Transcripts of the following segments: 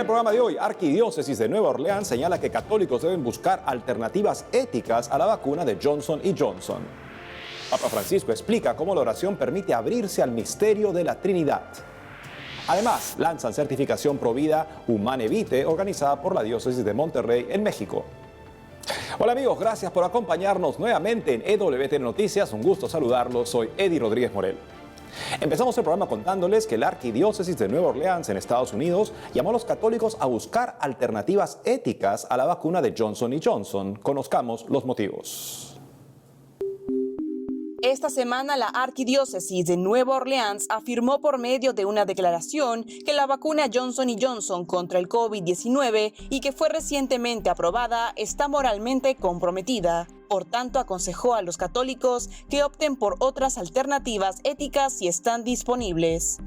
programa de hoy, Arquidiócesis de Nueva Orleans señala que católicos deben buscar alternativas éticas a la vacuna de Johnson & Johnson. Papa Francisco explica cómo la oración permite abrirse al misterio de la Trinidad. Además, lanzan certificación Provida Humane Vitae organizada por la Diócesis de Monterrey en México. Hola amigos, gracias por acompañarnos nuevamente en EWTN Noticias. Un gusto saludarlos, soy Eddie Rodríguez Morel. Empezamos el programa contándoles que la Arquidiócesis de Nueva Orleans en Estados Unidos llamó a los católicos a buscar alternativas éticas a la vacuna de Johnson & Johnson. Conozcamos los motivos. Esta semana la Arquidiócesis de Nueva Orleans afirmó por medio de una declaración que la vacuna Johnson & Johnson contra el COVID-19 y que fue recientemente aprobada está moralmente comprometida. Por tanto, aconsejó a los católicos que opten por otras alternativas éticas si están disponibles.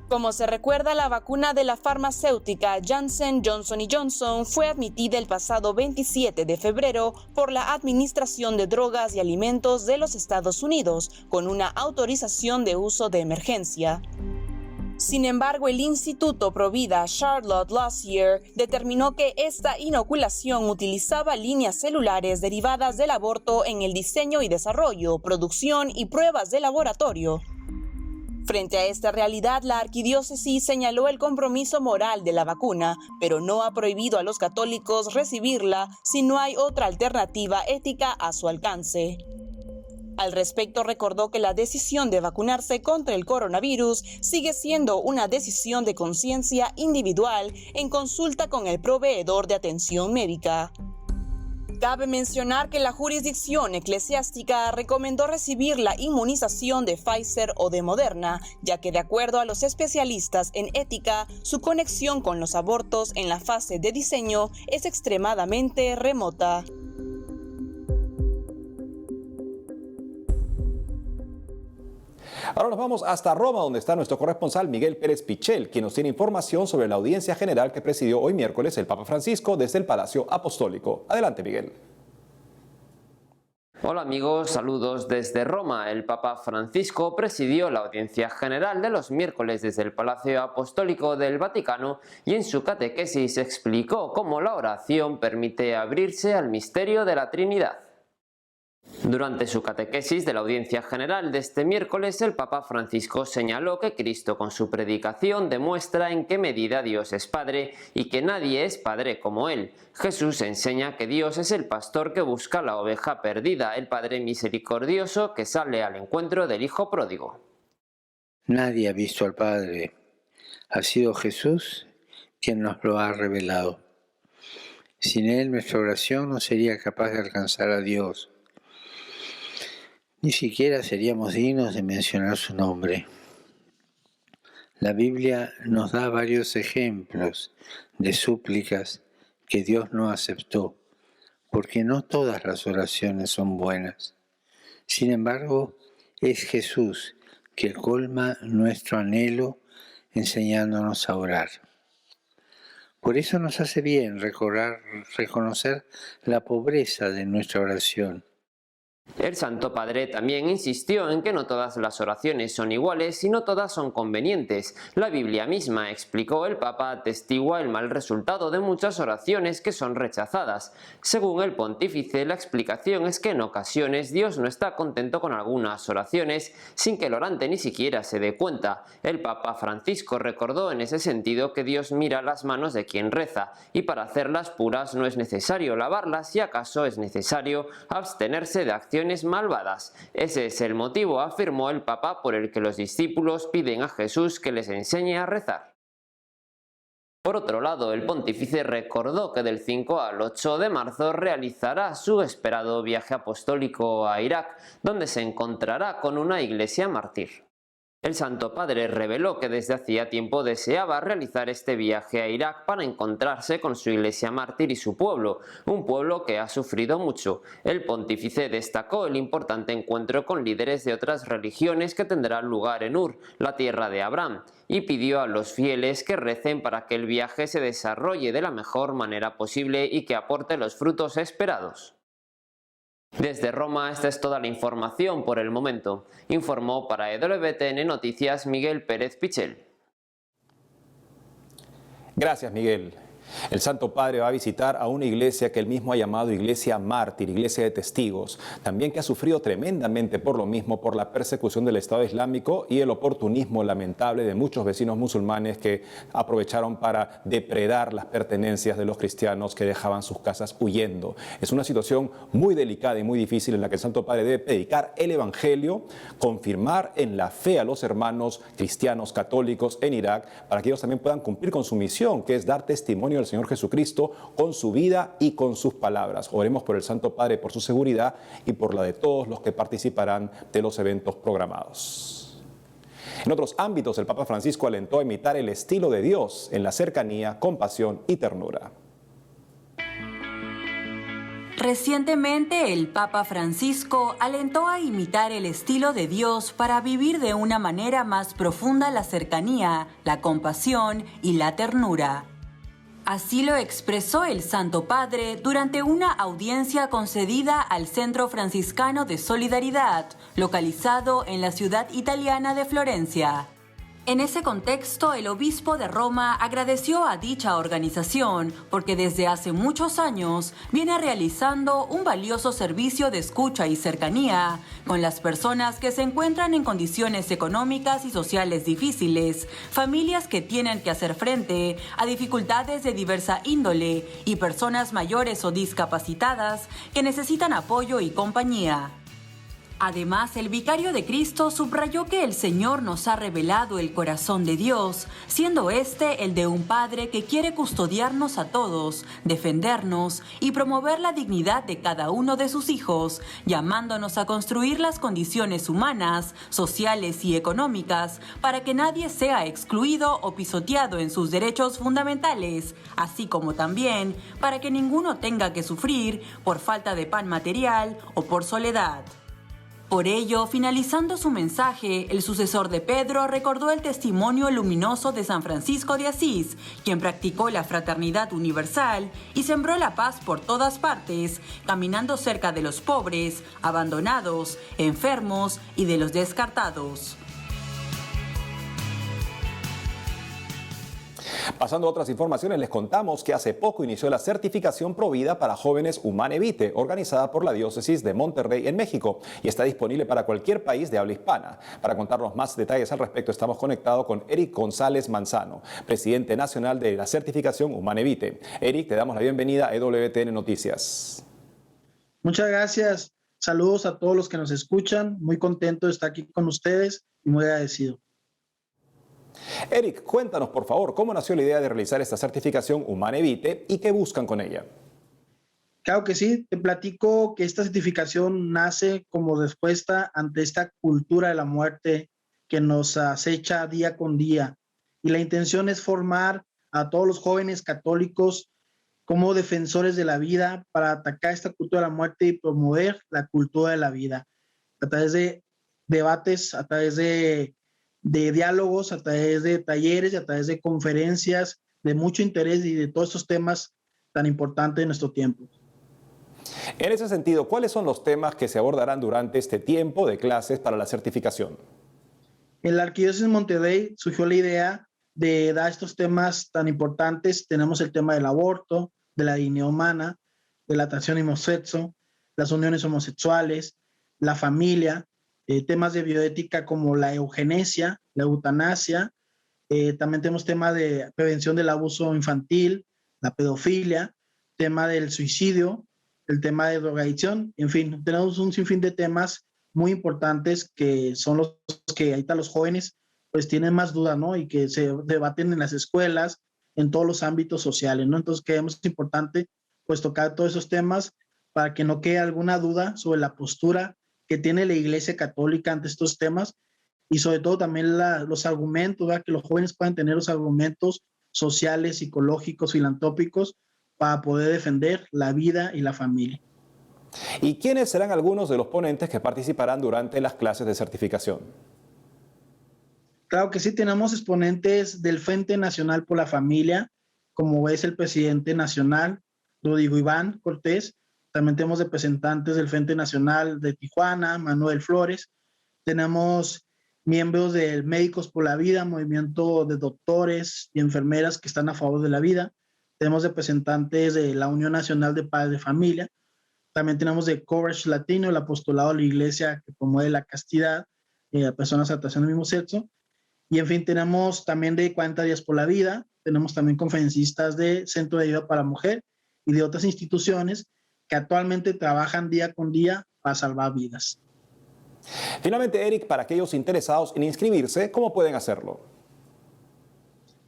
Como se recuerda, la vacuna de la farmacéutica Janssen Johnson & Johnson fue admitida el pasado 27 de febrero por la Administración de Drogas y Alimentos de los Estados Unidos, con una autorización de uso de emergencia. Sin embargo, el Instituto Provida Charlotte Lossier determinó que esta inoculación utilizaba líneas celulares derivadas del aborto en el diseño y desarrollo, producción y pruebas de laboratorio. Frente a esta realidad, la arquidiócesis señaló el compromiso moral de la vacuna, pero no ha prohibido a los católicos recibirla si no hay otra alternativa ética a su alcance. Al respecto, recordó que la decisión de vacunarse contra el coronavirus sigue siendo una decisión de conciencia individual en consulta con el proveedor de atención médica. Cabe mencionar que la jurisdicción eclesiástica recomendó recibir la inmunización de Pfizer o de Moderna, ya que de acuerdo a los especialistas en ética, su conexión con los abortos en la fase de diseño es extremadamente remota. Ahora nos vamos hasta Roma, donde está nuestro corresponsal Miguel Pérez Pichel, quien nos tiene información sobre la audiencia general que presidió hoy miércoles el Papa Francisco desde el Palacio Apostólico. Adelante, Miguel. Hola amigos, saludos desde Roma. El Papa Francisco presidió la audiencia general de los miércoles desde el Palacio Apostólico del Vaticano y en su catequesis explicó cómo la oración permite abrirse al misterio de la Trinidad. Durante su catequesis de la audiencia general de este miércoles, el Papa Francisco señaló que Cristo con su predicación demuestra en qué medida Dios es Padre y que nadie es Padre como Él. Jesús enseña que Dios es el pastor que busca la oveja perdida, el Padre misericordioso que sale al encuentro del Hijo pródigo. Nadie ha visto al Padre. Ha sido Jesús quien nos lo ha revelado. Sin Él nuestra oración no sería capaz de alcanzar a Dios. Ni siquiera seríamos dignos de mencionar su nombre. La Biblia nos da varios ejemplos de súplicas que Dios no aceptó, porque no todas las oraciones son buenas. Sin embargo, es Jesús que colma nuestro anhelo enseñándonos a orar. Por eso nos hace bien reconocer la pobreza de nuestra oración. El Santo Padre también insistió en que no todas las oraciones son iguales y no todas son convenientes. La Biblia misma, explicó el Papa, atestigua el mal resultado de muchas oraciones que son rechazadas. Según el pontífice, la explicación es que en ocasiones Dios no está contento con algunas oraciones sin que el orante ni siquiera se dé cuenta. El Papa Francisco recordó en ese sentido que Dios mira las manos de quien reza y para hacerlas puras no es necesario lavarlas y acaso es necesario abstenerse de acciones malvadas. Ese es el motivo, afirmó el Papa, por el que los discípulos piden a Jesús que les enseñe a rezar. Por otro lado, el pontífice recordó que del 5 al 8 de marzo realizará su esperado viaje apostólico a Irak, donde se encontrará con una iglesia mártir. El Santo Padre reveló que desde hacía tiempo deseaba realizar este viaje a Irak para encontrarse con su iglesia mártir y su pueblo, un pueblo que ha sufrido mucho. El pontífice destacó el importante encuentro con líderes de otras religiones que tendrá lugar en Ur, la tierra de Abraham, y pidió a los fieles que recen para que el viaje se desarrolle de la mejor manera posible y que aporte los frutos esperados. Desde Roma, esta es toda la información por el momento. Informó para EWTN Noticias Miguel Pérez Pichel. Gracias, Miguel. El Santo Padre va a visitar a una iglesia que él mismo ha llamado iglesia mártir, iglesia de testigos, también que ha sufrido tremendamente por lo mismo, por la persecución del Estado Islámico y el oportunismo lamentable de muchos vecinos musulmanes que aprovecharon para depredar las pertenencias de los cristianos que dejaban sus casas huyendo. Es una situación muy delicada y muy difícil en la que el Santo Padre debe predicar el Evangelio, confirmar en la fe a los hermanos cristianos católicos en Irak para que ellos también puedan cumplir con su misión, que es dar testimonio del Señor Jesucristo con su vida y con sus palabras. Oremos por el Santo Padre, por su seguridad y por la de todos los que participarán de los eventos programados. En otros ámbitos, el Papa Francisco alentó a imitar el estilo de Dios en la cercanía, compasión y ternura. Recientemente, el Papa Francisco alentó a imitar el estilo de Dios para vivir de una manera más profunda la cercanía, la compasión y la ternura. Así lo expresó el Santo Padre durante una audiencia concedida al Centro Franciscano de Solidaridad, localizado en la ciudad italiana de Florencia. En ese contexto, el obispo de Roma agradeció a dicha organización porque desde hace muchos años viene realizando un valioso servicio de escucha y cercanía con las personas que se encuentran en condiciones económicas y sociales difíciles, familias que tienen que hacer frente a dificultades de diversa índole y personas mayores o discapacitadas que necesitan apoyo y compañía. Además, el vicario de Cristo subrayó que el Señor nos ha revelado el corazón de Dios, siendo este el de un Padre que quiere custodiarnos a todos, defendernos y promover la dignidad de cada uno de sus hijos, llamándonos a construir las condiciones humanas, sociales y económicas para que nadie sea excluido o pisoteado en sus derechos fundamentales, así como también para que ninguno tenga que sufrir por falta de pan material o por soledad. Por ello, finalizando su mensaje, el sucesor de Pedro recordó el testimonio luminoso de San Francisco de Asís, quien practicó la fraternidad universal y sembró la paz por todas partes, caminando cerca de los pobres, abandonados, enfermos y de los descartados. Pasando a otras informaciones, les contamos que hace poco inició la certificación Provida para jóvenes Humanevite, organizada por la Diócesis de Monterrey en México, y está disponible para cualquier país de habla hispana. Para contarnos más detalles al respecto, estamos conectados con Eric González Manzano, presidente nacional de la certificación Humanevite. Eric, te damos la bienvenida a EWTN Noticias. Muchas gracias. Saludos a todos los que nos escuchan. Muy contento de estar aquí con ustedes y muy agradecido. Eric, cuéntanos por favor cómo nació la idea de realizar esta certificación Humanevite y qué buscan con ella. Claro que sí, te platico que esta certificación nace como respuesta ante esta cultura de la muerte que nos acecha día con día. Y la intención es formar a todos los jóvenes católicos como defensores de la vida para atacar esta cultura de la muerte y promover la cultura de la vida a través de debates, a través de diálogos, a través de talleres y a través de conferencias de mucho interés y de todos estos temas tan importantes en nuestro tiempo. En ese sentido, ¿cuáles son los temas que se abordarán durante este tiempo de clases para la certificación? En la Arquidiócesis de Monterrey surgió la idea de dar estos temas tan importantes. Tenemos el tema del aborto, de la dignidad humana, de la atracción homosexual, las uniones homosexuales, la familia, temas de bioética como la eugenesia, la eutanasia, también tenemos temas de prevención del abuso infantil, la pedofilia, tema del suicidio, el tema de drogadicción, en fin, tenemos un sinfín de temas muy importantes que son los que ahorita los jóvenes pues tienen más duda, ¿no? Y que se debaten en las escuelas, en todos los ámbitos sociales, ¿no? Entonces creemos importante pues tocar todos esos temas para que no quede alguna duda sobre la postura que tiene la Iglesia Católica ante estos temas y sobre todo también los argumentos, ¿verdad? Que los jóvenes puedan tener los argumentos sociales, psicológicos, filantrópicos para poder defender la vida y la familia. ¿Y quiénes serán algunos de los ponentes que participarán durante las clases de certificación? Claro que sí, tenemos exponentes del Frente Nacional por la Familia, como es el presidente nacional, Rodrigo Iván Cortés. También tenemos representantes del Frente Nacional de Tijuana, Manuel Flores. Tenemos miembros del Médicos por la Vida, movimiento de doctores y enfermeras que están a favor de la vida. Tenemos representantes de la Unión Nacional de Padres de Familia. También tenemos de Courage Latino, el apostolado de la iglesia que promueve la castidad a personas de atracción del mismo sexo. Y en fin, tenemos también de 40 días por la vida. Tenemos también conferencistas de Centro de Ayuda para Mujer y de otras instituciones que actualmente trabajan día con día para salvar vidas. Finalmente, Eric, para aquellos interesados en inscribirse, ¿cómo pueden hacerlo?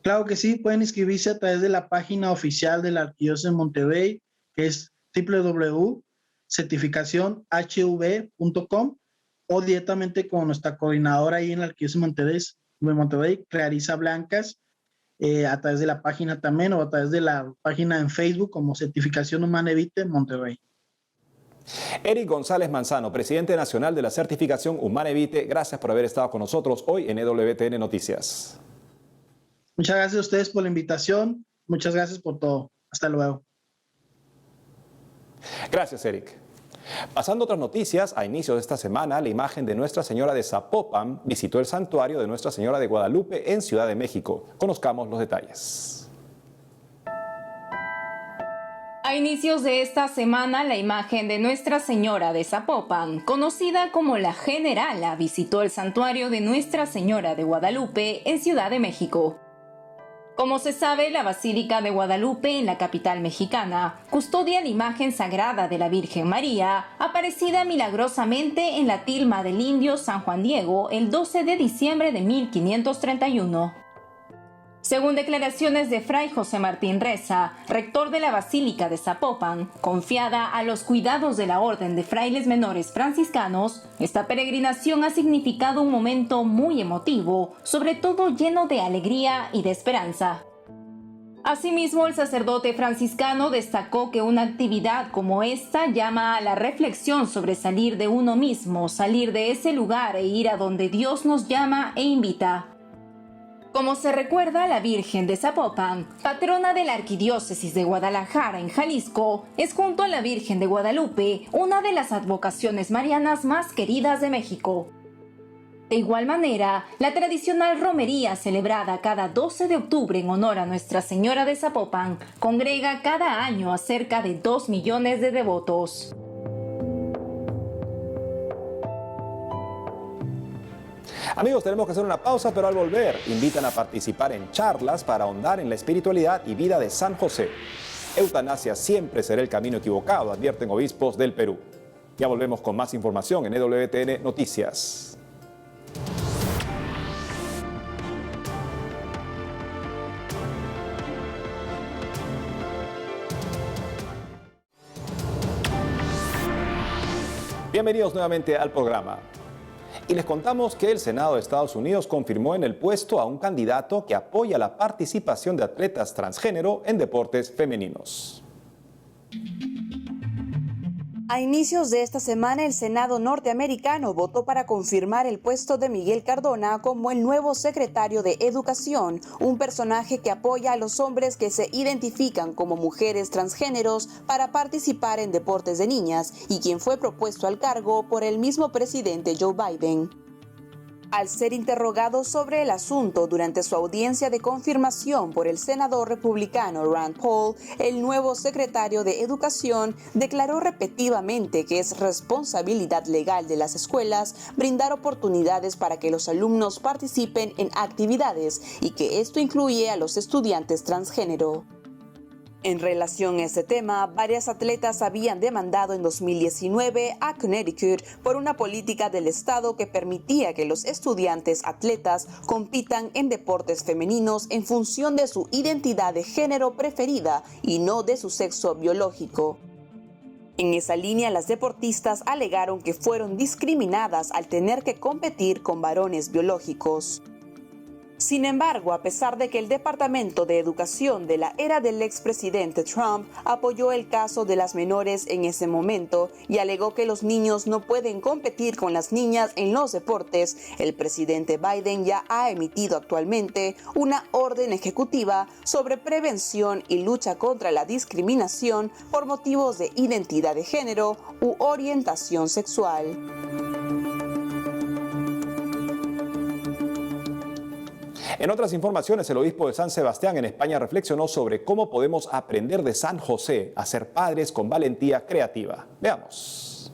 Claro que sí, pueden inscribirse a través de la página oficial de la Arquidiócesis de Monterrey, que es www.certificacionhv.com, o directamente con nuestra coordinadora ahí en la Arquidiócesis de Monterrey, Clarisa Blancas, a través de la página también, o a través de la página en Facebook como Certificación Humana Evite Monterrey. Eric González Manzano, presidente nacional de la Certificación Humana Evite, gracias por haber estado con nosotros hoy en EWTN Noticias. Muchas gracias a ustedes por la invitación. Muchas gracias por todo. Hasta luego. Gracias, Eric. Pasando a otras noticias, a inicios de esta semana, la imagen de Nuestra Señora de Zapopan visitó el santuario de Nuestra Señora de Guadalupe en Ciudad de México. Conozcamos los detalles. A inicios de esta semana, la imagen de Nuestra Señora de Zapopan, conocida como la Generala, visitó el santuario de Nuestra Señora de Guadalupe en Ciudad de México. Como se sabe, la Basílica de Guadalupe, en la capital mexicana, custodia la imagen sagrada de la Virgen María, aparecida milagrosamente en la tilma del indio San Juan Diego el 12 de diciembre de 1531. Según declaraciones de Fray José Martín Reza, rector de la Basílica de Zapopan, confiada a los cuidados de la Orden de Frailes Menores Franciscanos, esta peregrinación ha significado un momento muy emotivo, sobre todo lleno de alegría y de esperanza. Asimismo, el sacerdote franciscano destacó que una actividad como esta llama a la reflexión sobre salir de uno mismo, salir de ese lugar e ir a donde Dios nos llama e invita. Como se recuerda, la Virgen de Zapopan, patrona de la Arquidiócesis de Guadalajara en Jalisco, es junto a la Virgen de Guadalupe una de las advocaciones marianas más queridas de México. De igual manera, la tradicional romería celebrada cada 12 de octubre en honor a Nuestra Señora de Zapopan congrega cada año a cerca de 2 millones de devotos. Amigos, tenemos que hacer una pausa, pero al volver invitan a participar en charlas para ahondar en la espiritualidad y vida de San José. Eutanasia siempre será el camino equivocado, advierten obispos del Perú. Ya volvemos con más información en EWTN Noticias. Bienvenidos nuevamente al programa. Y les contamos que el Senado de Estados Unidos confirmó en el puesto a un candidato que apoya la participación de atletas transgénero en deportes femeninos. A inicios de esta semana, el Senado norteamericano votó para confirmar el puesto de Miguel Cardona como el nuevo secretario de Educación, un personaje que apoya a los hombres que se identifican como mujeres transgéneros para participar en deportes de niñas y quien fue propuesto al cargo por el mismo presidente Joe Biden. Al ser interrogado sobre el asunto durante su audiencia de confirmación por el senador republicano Rand Paul, el nuevo secretario de Educación declaró repetidamente que es responsabilidad legal de las escuelas brindar oportunidades para que los alumnos participen en actividades y que esto incluye a los estudiantes transgénero. En relación a este tema, varias atletas habían demandado en 2019 a Connecticut por una política del estado que permitía que los estudiantes atletas compitan en deportes femeninos en función de su identidad de género preferida y no de su sexo biológico. En esa línea, las deportistas alegaron que fueron discriminadas al tener que competir con varones biológicos. Sin embargo, a pesar de que el Departamento de Educación de la era del expresidente Trump apoyó el caso de las menores en ese momento y alegó que los niños no pueden competir con las niñas en los deportes, el presidente Biden ya ha emitido actualmente una orden ejecutiva sobre prevención y lucha contra la discriminación por motivos de identidad de género u orientación sexual. En otras informaciones, el obispo de San Sebastián en España reflexionó sobre cómo podemos aprender de San José a ser padres con valentía creativa. Veamos.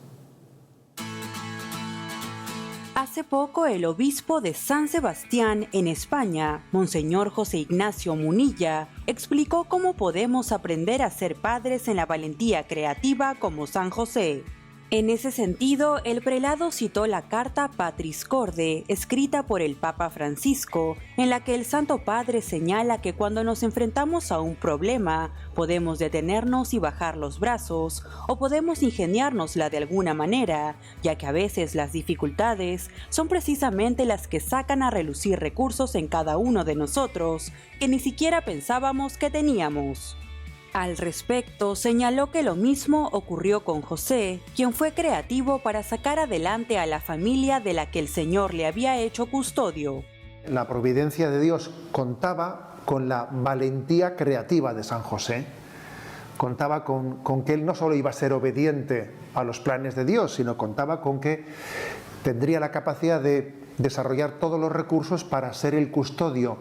Hace poco, el obispo de San Sebastián en España, Monseñor José Ignacio Munilla, explicó cómo podemos aprender a ser padres en la valentía creativa como San José. En ese sentido, el prelado citó la carta Patris Corde, escrita por el Papa Francisco, en la que el Santo Padre señala que cuando nos enfrentamos a un problema, podemos detenernos y bajar los brazos, o podemos ingeniárnosla de alguna manera, ya que a veces las dificultades son precisamente las que sacan a relucir recursos en cada uno de nosotros que ni siquiera pensábamos que teníamos. Al respecto, señaló que lo mismo ocurrió con José, quien fue creativo para sacar adelante a la familia de la que el Señor le había hecho custodio. La providencia de Dios contaba con la valentía creativa de San José. Contaba con que él no solo iba a ser obediente a los planes de Dios, sino contaba con que tendría la capacidad de desarrollar todos los recursos para ser el custodio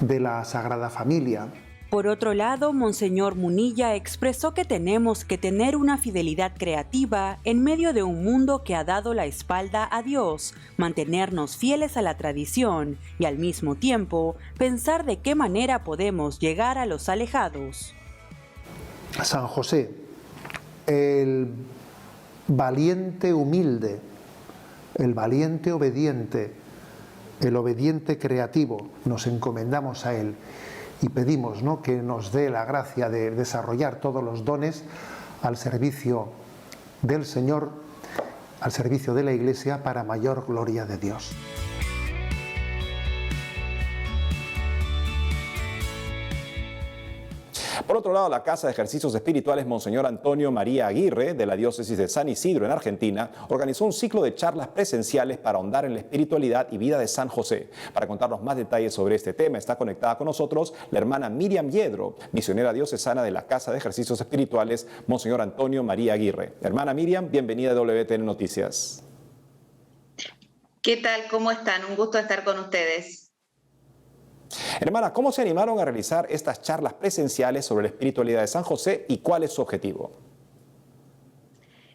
de la Sagrada Familia. Por otro lado, Monseñor Munilla expresó que tenemos que tener una fidelidad creativa en medio de un mundo que ha dado la espalda a Dios, mantenernos fieles a la tradición y al mismo tiempo pensar de qué manera podemos llegar a los alejados. San José, el valiente humilde, el valiente obediente, el obediente creativo, nos encomendamos a él. Y pedimos, ¿no?, que nos dé la gracia de desarrollar todos los dones al servicio del Señor, al servicio de la Iglesia, para mayor gloria de Dios. Por otro lado, la Casa de Ejercicios Espirituales Monseñor Antonio María Aguirre, de la diócesis de San Isidro en Argentina, organizó un ciclo de charlas presenciales para ahondar en la espiritualidad y vida de San José. Para contarnos más detalles sobre este tema, está conectada con nosotros la hermana Miriam Yedro, misionera diocesana de la Casa de Ejercicios Espirituales Monseñor Antonio María Aguirre. Hermana Miriam, bienvenida a WTN Noticias. ¿Qué tal? ¿Cómo están? Un gusto estar con ustedes. Hermana, ¿cómo se animaron a realizar estas charlas presenciales sobre la espiritualidad de San José y cuál es su objetivo?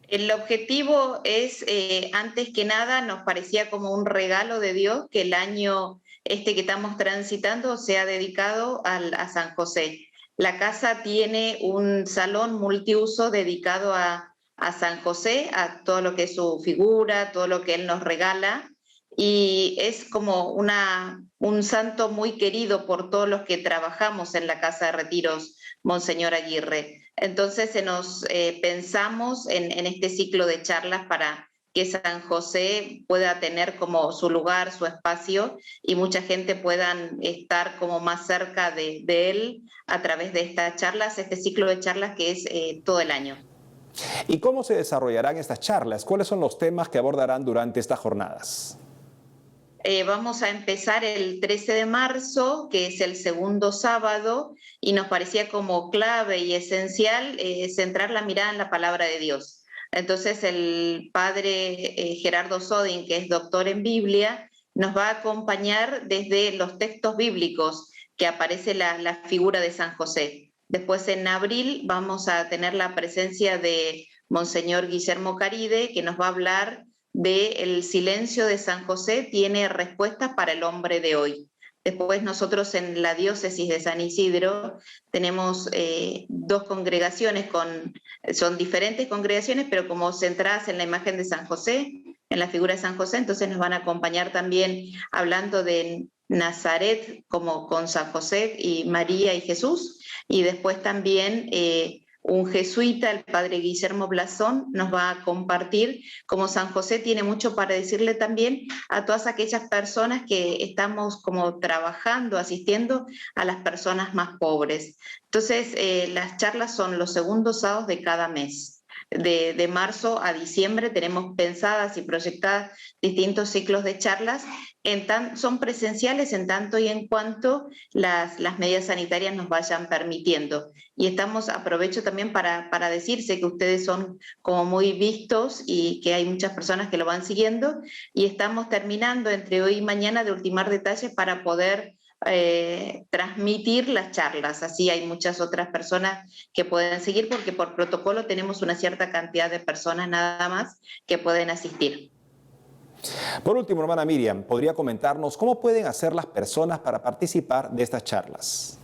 El objetivo es, antes que nada, nos parecía como un regalo de Dios que el año que estamos transitando sea dedicado a San José. La casa tiene un salón multiuso dedicado a San José, a todo lo que es su figura, todo lo que él nos regala. Y es como un santo muy querido por todos los que trabajamos en la Casa de Retiros Monseñor Aguirre. Entonces pensamos en este ciclo de charlas para que San José pueda tener como su lugar, su espacio, y mucha gente puedan estar como más cerca de él a través de estas charlas, este ciclo de charlas que es todo el año. ¿Y cómo se desarrollarán estas charlas? ¿Cuáles son los temas que abordarán durante estas jornadas? Vamos a empezar el 13 de marzo, que es el segundo sábado, y nos parecía como clave y esencial centrar la mirada en la palabra de Dios. Entonces el padre Gerardo Sodin, que es doctor en Biblia, nos va a acompañar desde los textos bíblicos que aparece la figura de San José. Después en abril vamos a tener la presencia de Monseñor Guillermo Caride, que nos va a hablar del silencio de San José tiene respuestas para el hombre de hoy. Después nosotros en la diócesis de San Isidro tenemos dos congregaciones, son diferentes congregaciones, pero como centradas en la imagen de San José, en la figura de San José, entonces nos van a acompañar también hablando de Nazaret como con San José y María y Jesús, y después también un jesuita, el padre Guillermo Blasón, nos va a compartir cómo San José tiene mucho para decirle también a todas aquellas personas que estamos como trabajando, asistiendo a las personas más pobres. Entonces, las charlas son los segundos sábados de cada mes. De marzo a diciembre tenemos pensadas y proyectadas distintos ciclos de charlas, son presenciales en tanto y en cuanto las medidas sanitarias nos vayan permitiendo. Y aprovecho también para decirse que ustedes son como muy vistos y que hay muchas personas que lo van siguiendo, y estamos terminando entre hoy y mañana de ultimar detalles para poder transmitir las charlas. Así hay muchas otras personas que pueden seguir porque por protocolo tenemos una cierta cantidad de personas nada más que pueden asistir. Por último, hermana Miriam, ¿podría comentarnos cómo pueden hacer las personas para participar de estas charlas?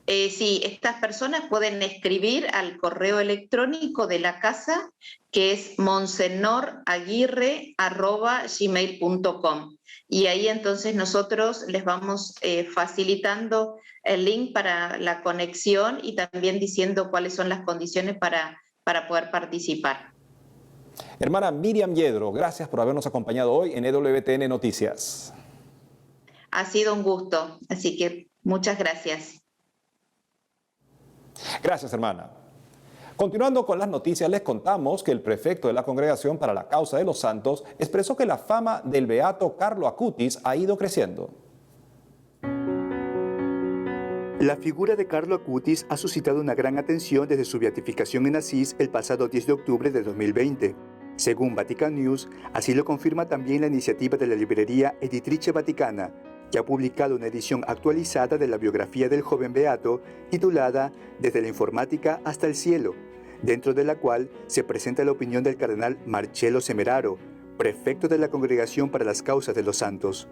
Sí, estas personas pueden escribir al correo electrónico de la casa, que es monsenoraguirre@gmail.com. Y ahí entonces nosotros les vamos facilitando el link para la conexión y también diciendo cuáles son las condiciones para poder participar. Hermana Miriam Yedro, gracias por habernos acompañado hoy en EWTN Noticias. Ha sido un gusto, así que muchas gracias. Gracias, hermana. Continuando con las noticias, les contamos que el prefecto de la Congregación para la Causa de los Santos expresó que la fama del beato Carlo Acutis ha ido creciendo. La figura de Carlo Acutis ha suscitado una gran atención desde su beatificación en Asís el pasado 10 de octubre de 2020. Según Vatican News, así lo confirma también la iniciativa de la librería Editrice Vaticana, que ha publicado una edición actualizada de la biografía del joven beato titulada Desde la informática hasta el cielo, dentro de la cual se presenta la opinión del cardenal Marcello Semeraro, prefecto de la Congregación para las Causas de los Santos.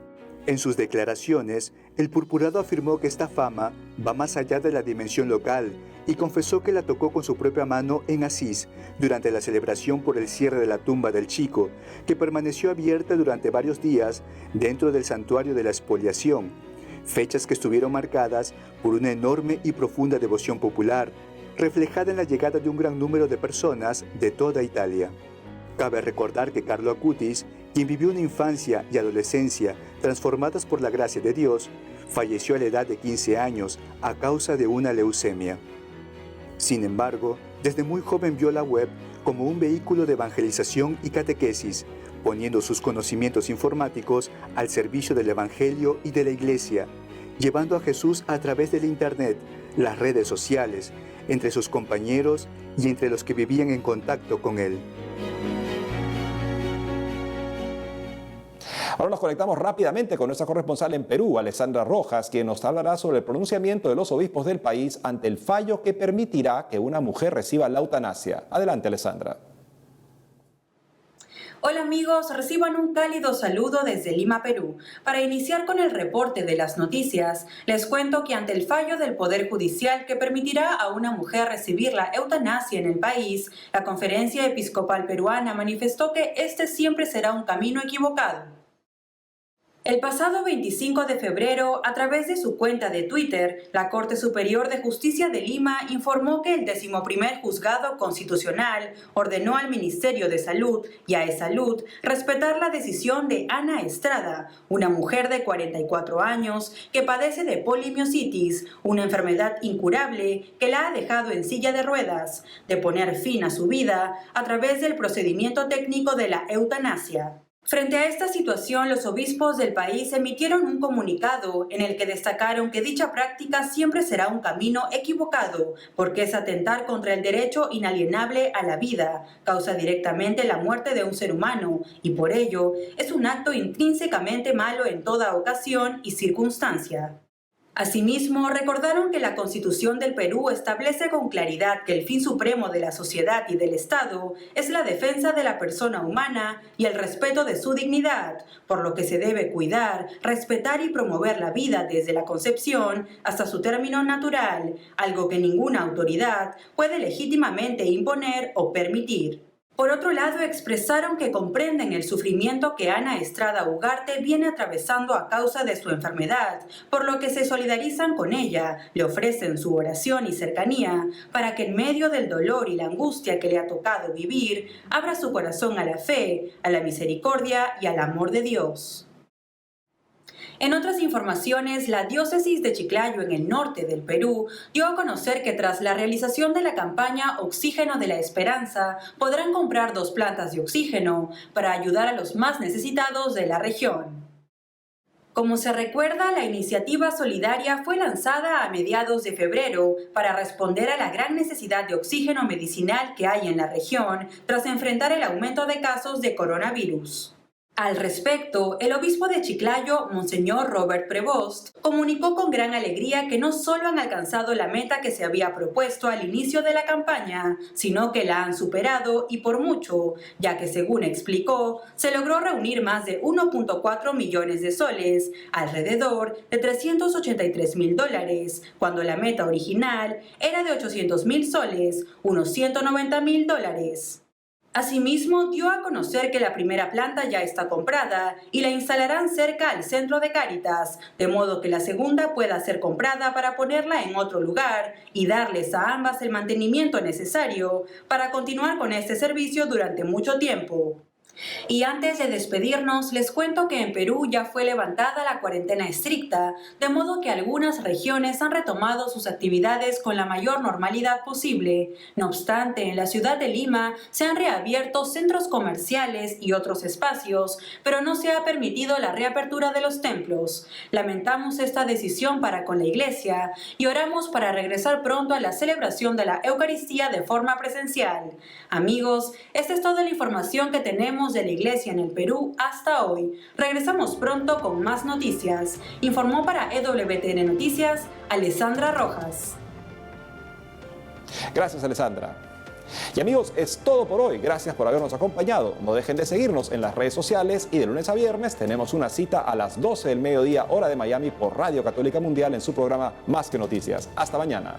En sus declaraciones, el purpurado afirmó que esta fama va más allá de la dimensión local y confesó que la tocó con su propia mano en Asís durante la celebración por el cierre de la tumba del chico, que permaneció abierta durante varios días dentro del santuario de la expoliación, fechas que estuvieron marcadas por una enorme y profunda devoción popular, reflejada en la llegada de un gran número de personas de toda Italia. Cabe recordar que Carlo Acutis, quien vivió una infancia y adolescencia transformadas por la gracia de Dios, falleció a la edad de 15 años a causa de una leucemia. Sin embargo, desde muy joven vio la web como un vehículo de evangelización y catequesis, poniendo sus conocimientos informáticos al servicio del Evangelio y de la Iglesia, llevando a Jesús a través del Internet, las redes sociales, entre sus compañeros y entre los que vivían en contacto con él. Ahora nos conectamos rápidamente con nuestra corresponsal en Perú, Alessandra Rojas, quien nos hablará sobre el pronunciamiento de los obispos del país ante el fallo que permitirá que una mujer reciba la eutanasia. Adelante, Alessandra. Hola amigos, reciban un cálido saludo desde Lima, Perú. Para iniciar con el reporte de las noticias, les cuento que ante el fallo del Poder Judicial que permitirá a una mujer recibir la eutanasia en el país, la Conferencia Episcopal Peruana manifestó que este siempre será un camino equivocado. El pasado 25 de febrero, a través de su cuenta de Twitter, la Corte Superior de Justicia de Lima informó que el 11º Juzgado Constitucional ordenó al Ministerio de Salud y a E-Salud respetar la decisión de Ana Estrada, una mujer de 44 años que padece de polimiositis, una enfermedad incurable que la ha dejado en silla de ruedas, de poner fin a su vida a través del procedimiento técnico de la eutanasia. Frente a esta situación, los obispos del país emitieron un comunicado en el que destacaron que dicha práctica siempre será un camino equivocado, porque es atentar contra el derecho inalienable a la vida, causa directamente la muerte de un ser humano, y por ello es un acto intrínsecamente malo en toda ocasión y circunstancia. Asimismo, recordaron que la Constitución del Perú establece con claridad que el fin supremo de la sociedad y del Estado es la defensa de la persona humana y el respeto de su dignidad, por lo que se debe cuidar, respetar y promover la vida desde la concepción hasta su término natural, algo que ninguna autoridad puede legítimamente imponer o permitir. Por otro lado, expresaron que comprenden el sufrimiento que Ana Estrada Ugarte viene atravesando a causa de su enfermedad, por lo que se solidarizan con ella, le ofrecen su oración y cercanía para que en medio del dolor y la angustia que le ha tocado vivir, abra su corazón a la fe, a la misericordia y al amor de Dios. En otras informaciones, la diócesis de Chiclayo, en el norte del Perú, dio a conocer que tras la realización de la campaña Oxígeno de la Esperanza, podrán comprar 2 plantas de oxígeno para ayudar a los más necesitados de la región. Como se recuerda, la iniciativa solidaria fue lanzada a mediados de febrero para responder a la gran necesidad de oxígeno medicinal que hay en la región tras enfrentar el aumento de casos de coronavirus. Al respecto, el obispo de Chiclayo, Monseñor Robert Prevost, comunicó con gran alegría que no solo han alcanzado la meta que se había propuesto al inicio de la campaña, sino que la han superado y por mucho, ya que según explicó, se logró reunir más de 1.4 millones de soles, alrededor de $383,000, cuando la meta original era de 800,000 soles, unos $190,000. Asimismo, dio a conocer que la primera planta ya está comprada y la instalarán cerca al centro de Cáritas, de modo que la segunda pueda ser comprada para ponerla en otro lugar y darles a ambas el mantenimiento necesario para continuar con este servicio durante mucho tiempo. Y antes de despedirnos, les cuento que en Perú ya fue levantada la cuarentena estricta, de modo que algunas regiones han retomado sus actividades con la mayor normalidad posible. No obstante, en la ciudad de Lima se han reabierto centros comerciales y otros espacios, pero no se ha permitido la reapertura de los templos. Lamentamos esta decisión para con la Iglesia y oramos para regresar pronto a la celebración de la Eucaristía de forma presencial. Amigos, esta es toda la información que tenemos de la Iglesia en el Perú hasta hoy. Regresamos pronto con más noticias. Informó para EWTN Noticias, Alessandra Rojas. Gracias, Alessandra. Y amigos, es todo por hoy. Gracias por habernos acompañado. No dejen de seguirnos en las redes sociales y de lunes a viernes tenemos una cita a las 12 del mediodía, hora de Miami, por Radio Católica Mundial en su programa Más que Noticias. Hasta mañana.